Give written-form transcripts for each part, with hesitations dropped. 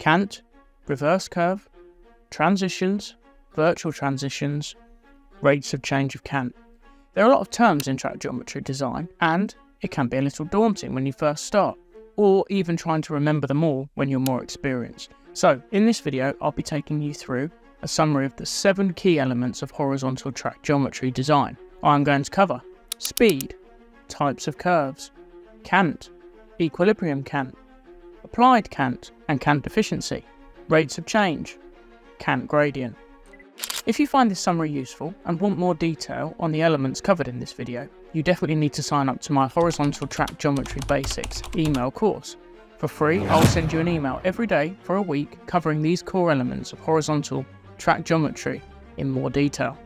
cant, reverse curve, transitions, virtual transitions, rates of change of cant. There are a lot of terms in track geometry design, and it can be a little daunting when you first start, or even trying to remember them all when you're more experienced. So in this video, I'll be taking you through a summary of the 7 key elements of horizontal track geometry design. I'm going to cover speed, types of curves, cant, equilibrium cant, applied cant and cant deficiency, rates of change, cant gradient. If you find this summary useful and want more detail on the elements covered in this video, you definitely need to sign up to my Horizontal Track Geometry Basics email course. For free, I'll send you an email every day for a week covering these core elements of horizontal track geometry in more detail.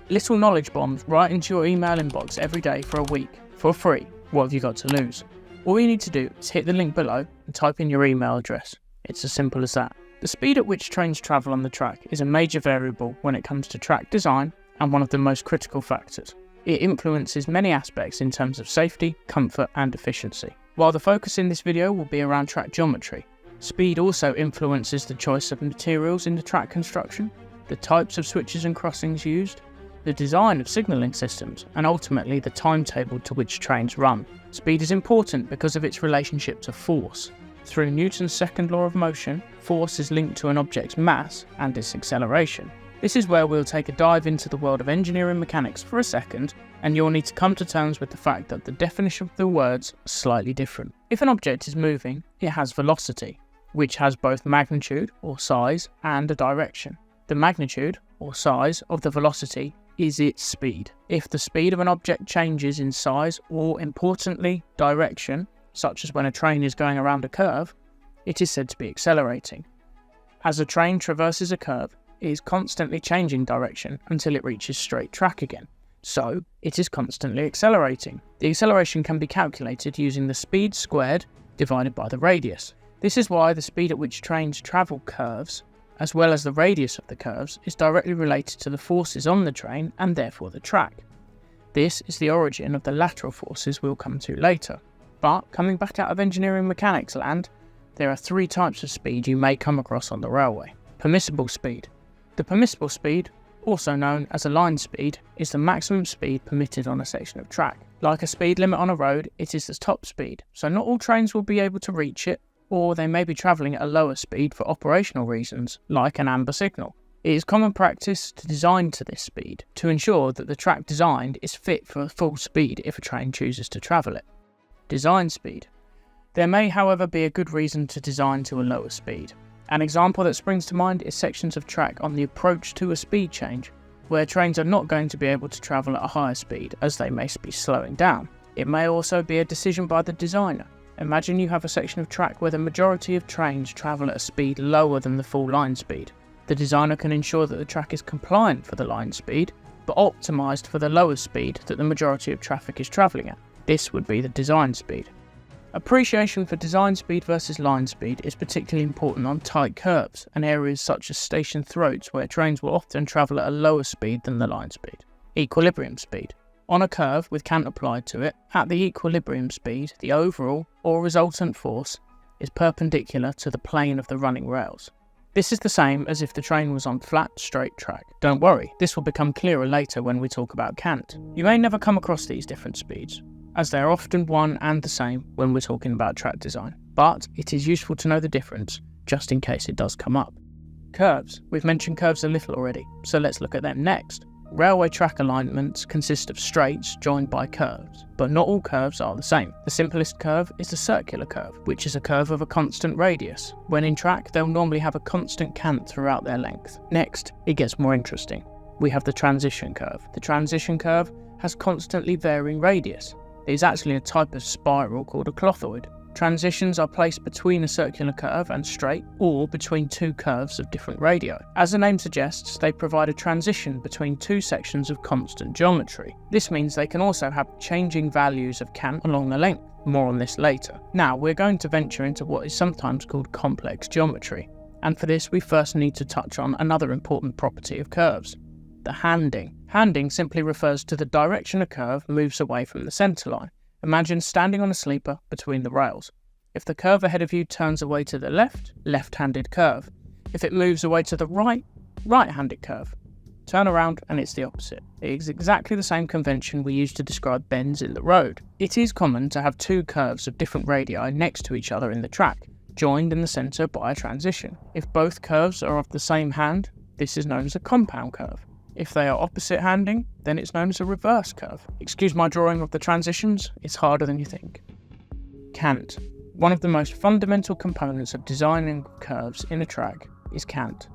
Little knowledge bombs right into your email inbox every day for a week, for free. What have you got to lose? All you need to do is hit the link below and type in your email address. It's as simple as that. The speed at which trains travel on the track is a major variable when it comes to track design and one of the most critical factors. It influences many aspects in terms of safety, comfort and efficiency. While the focus in this video will be around track geometry, speed also influences the choice of materials in the track construction, the types of switches and crossings used, the design of signalling systems, and ultimately the timetable to which trains run. Speed is important because of its relationship to force. Through Newton's second law of motion, force is linked to an object's mass and its acceleration. This is where we'll take a dive into the world of engineering mechanics for a second, and you'll need to come to terms with the fact that the definition of the words are slightly different. If an object is moving, it has velocity, which has both magnitude or size and a direction. The magnitude or size of the velocity is its speed. If the speed of an object changes in size or, importantly, direction, such as when a train is going around a curve, it is said to be accelerating. As a train traverses a curve, it is constantly changing direction until it reaches straight track again. So, it is constantly accelerating. The acceleration can be calculated using the speed squared divided by the radius. This is why the speed at which trains travel curves, as well as the radius of the curves, is directly related to the forces on the train and therefore the track. This is the origin of the lateral forces we'll come to later. But coming back out of engineering mechanics land, there are 3 types of speed you may come across on the railway. Permissible speed. The permissible speed, also known as a line speed, is the maximum speed permitted on a section of track. Like a speed limit on a road, it is the top speed, so not all trains will be able to reach it, or they may be travelling at a lower speed for operational reasons, like an amber signal. It is common practice to design to this speed, to ensure that the track designed is fit for full speed if a train chooses to travel it. Design speed. There may, however, be a good reason to design to a lower speed. An example that springs to mind is sections of track on the approach to a speed change, where trains are not going to be able to travel at a higher speed as they may be slowing down. It may also be a decision by the designer. Imagine you have a section of track where the majority of trains travel at a speed lower than the full line speed. The designer can ensure that the track is compliant for the line speed, but optimised for the lower speed that the majority of traffic is travelling at. This would be the design speed. Appreciation for design speed versus line speed is particularly important on tight curves and areas such as station throats where trains will often travel at a lower speed than the line speed. Equilibrium speed. On a curve with cant applied to it, at the equilibrium speed, the overall or resultant force is perpendicular to the plane of the running rails. This is the same as if the train was on flat, straight track. Don't worry, this will become clearer later when we talk about cant. You may never come across these different speeds, as they are often one and the same when we're talking about track design, but it is useful to know the difference, just in case it does come up. Curves. We've mentioned curves a little already, so let's look at them next. Railway track alignments consist of straights joined by curves, but not all curves are the same. The simplest curve is the circular curve, which is a curve of a constant radius. When in track, they'll normally have a constant cant throughout their length. Next, it gets more interesting. We have the transition curve. The transition curve has constantly varying radius. It is actually a type of spiral called a clothoid. Transitions are placed between a circular curve and straight, or between 2 curves of different radii. As the name suggests, they provide a transition between 2 sections of constant geometry. This means they can also have changing values of cant along the length. More on this later. Now we're going to venture into what is sometimes called complex geometry, and for this we first need to touch on another important property of curves: the handing. Handing simply refers to the direction a curve moves away from the centre line. Imagine standing on a sleeper between the rails. If the curve ahead of you turns away to the left, left-handed curve. If it moves away to the right, right-handed curve. Turn around and it's the opposite. It is exactly the same convention we use to describe bends in the road. It is common to have two curves of different radii next to each other in the track, joined in the centre by a transition. If both curves are of the same hand, this is known as a compound curve. If they are opposite handing, then it's known as a reverse curve. Excuse my drawing of the transitions, it's harder than you think. Cant. One of the most fundamental components of designing curves in a track is cant.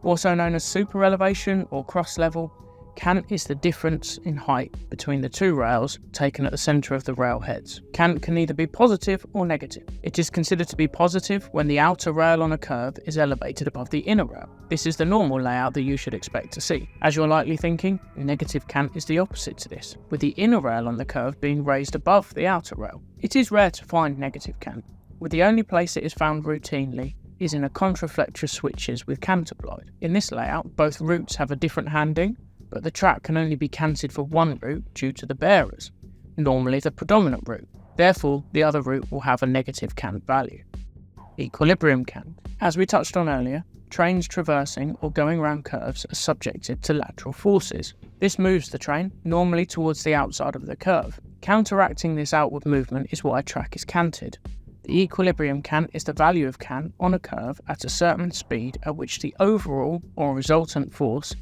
Also known as super elevation or cross level, cant is the difference in height between the two rails taken at the centre of the rail heads. Cant can either be positive or negative. It is considered to be positive when the outer rail on a curve is elevated above the inner rail. This is the normal layout that you should expect to see. As you're likely thinking, negative cant is the opposite to this, with the inner rail on the curve being raised above the outer rail. It is rare to find negative cant, with the only place it is found routinely is in a contraflecture switches with cant applied. In this layout, both routes have a different handing, but the track can only be canted for one route due to the bearers, normally the predominant route. Therefore, the other route will have a negative cant value. Equilibrium cant. As we touched on earlier, trains traversing or going around curves are subjected to lateral forces. This moves the train, normally towards the outside of the curve. Counteracting this outward movement is why a track is canted. The equilibrium cant is the value of cant on a curve at a certain speed at which the overall or resultant force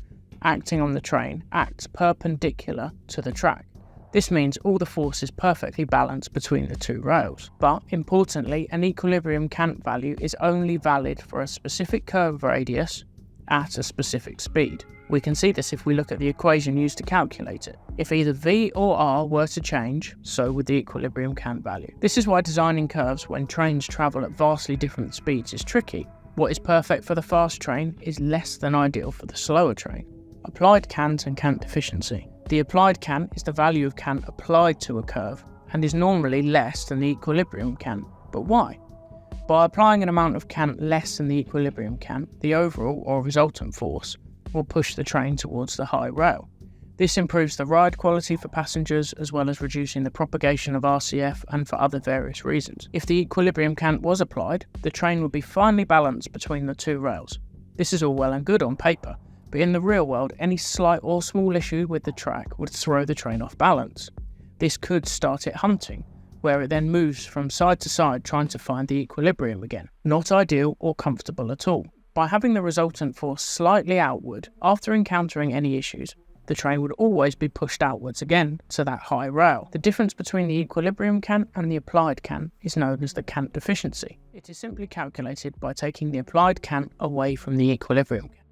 acting on the train acts perpendicular to the track. This means all the force is perfectly balanced between the two rails. But importantly, an equilibrium cant value is only valid for a specific curve radius at a specific speed. We can see this if we look at the equation used to calculate it. If either V or R were to change, so would the equilibrium cant value. This is why designing curves when trains travel at vastly different speeds is tricky. What is perfect for the fast train is less than ideal for the slower train. Applied cant and cant deficiency. The applied cant is the value of cant applied to a curve and is normally less than the equilibrium cant. But why? By applying an amount of cant less than the equilibrium cant, the overall or resultant force will push the train towards the high rail. This improves the ride quality for passengers as well as reducing the propagation of RCF and for other various reasons. If the equilibrium cant was applied, the train would be finely balanced between the two rails. This is all well and good on paper, but in the real world, any slight or small issue with the track would throw the train off balance. This could start it hunting, where it then moves from side to side trying to find the equilibrium again. Not ideal or comfortable at all. By having the resultant force slightly outward, after encountering any issues, the train would always be pushed outwards again to that high rail. The difference between the equilibrium cant and the applied cant is known as the cant deficiency. It is simply calculated by taking the applied cant away from the equilibrium cant.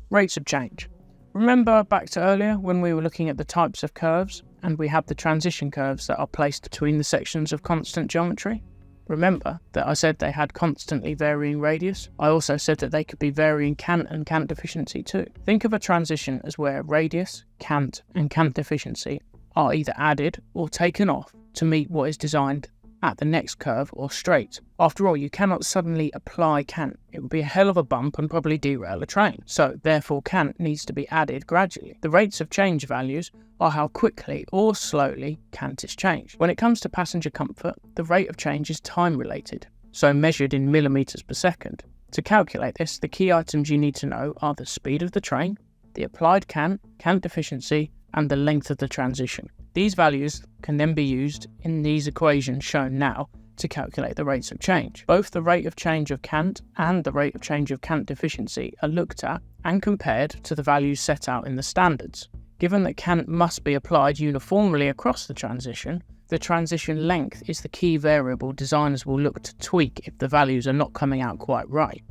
Rates of change. Remember back to earlier when we were looking at the types of curves and we had the transition curves that are placed between the sections of constant geometry? Remember that I said they had constantly varying radius? I also said that they could be varying cant and cant deficiency too. Think of a transition as where radius, cant and cant deficiency are either added or taken off to meet what is designed at the next curve or straight. After all, you cannot suddenly apply cant. It would be a hell of a bump and probably derail a train. So therefore cant needs to be added gradually. The rates of change values are how quickly or slowly cant is changed. When it comes to passenger comfort, the rate of change is time related, so measured in millimeters per second. To calculate this, the key items you need to know are the speed of the train, the applied cant, cant deficiency, and the length of the transition. These values can then be used in these equations shown now to calculate the rates of change. Both the rate of change of cant and the rate of change of cant deficiency are looked at and compared to the values set out in the standards. Given that cant must be applied uniformly across the transition length is the key variable designers will look to tweak if the values are not coming out quite right.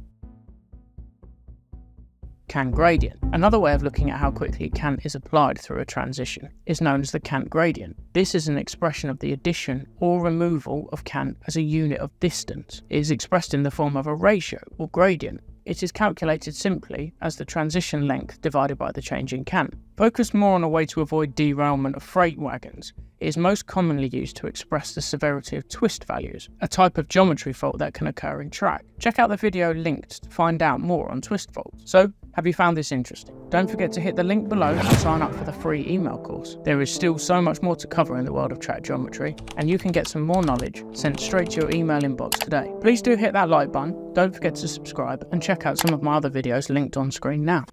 Cant gradient. Another way of looking at how quickly cant is applied through a transition is known as the cant gradient. This is an expression of the addition or removal of cant as a unit of distance. It is expressed in the form of a ratio or gradient. It is calculated simply as the transition length divided by the change in cant. Focused more on a way to avoid derailment of freight wagons, It is most commonly used to express the severity of twist values, a type of geometry fault that can occur in track. Check out the video linked to find out more on twist faults. So, have you found this interesting? Don't forget to hit the link below and sign up for the free email course. There is still so much more to cover in the world of track geometry, and you can get some more knowledge sent straight to your email inbox today. Please do hit that like button, don't forget to subscribe, and check out some of my other videos linked on screen now.